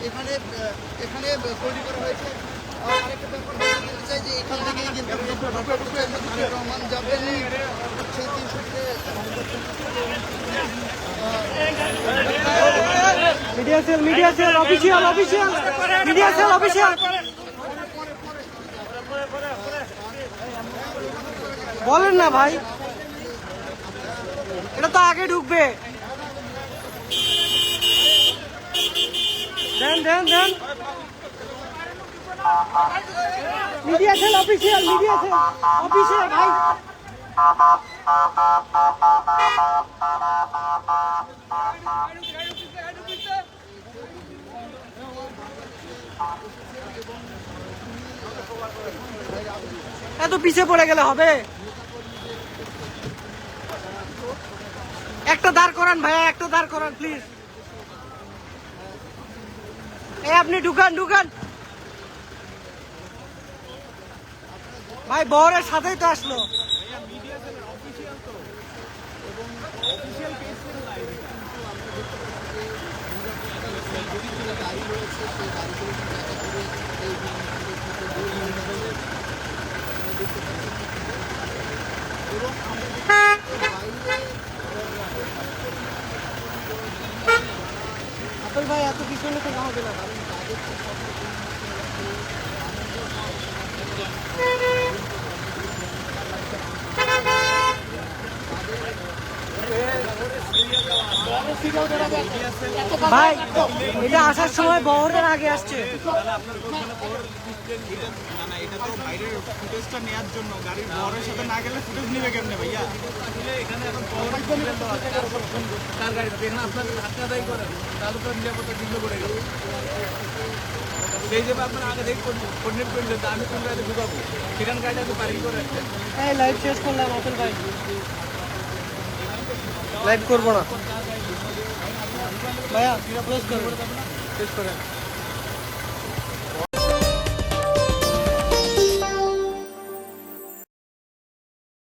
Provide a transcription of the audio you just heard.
এখানে এখানে তৈরি করা হয়েছে। আরেকটা ব্যাপার বলতে চাই যে এখান থেকেই কিন্তু রহমান যাবেন সেই 300 media cell official media cell official বলেন না ভাই, এটা তো আগে ঢুকবে। দেন মিডিয়া সেল অফিসিয়াল ভাই। এত পিছিয়ে পড়ে গেলে হবে? একটা দাঁড় করান ভাইয়া, একটা দাঁড় করান প্লিজ। আপনি ঢুকান ভাই, বহরের সাথেই তো আসলো। আপেল ভাই এত পিছনে তো না হবে না। ভাই এটা আসার সময় বহরের আগে আসছে। এটা তো বাইরের ফুটেজটা নেওয়ার জন্য, গাড়ির বহরের সাথে না গেলে ফুটেজ নিবে কেমনে ভাইয়া? এখানে এখন কার গাড়ি এখানে আপনাদের হাতে আদায় করেন, তাহলে তো নিরাপত্তা দিল্ল করে গেল। সেই হিসেবে আপনারা আগে দেখে কোঅর্ডিনেট করলেন, আমি কোন গাড়িতে ঢুকাবো, সেখানে গাড়িটা তো পার্কিং করে রাখছেন। এই লাইভ শেষ করলাম আপেল ভাই, লাইভ করবো না ভাইয়া, ক্লোজ করবেন, শেষ করেন।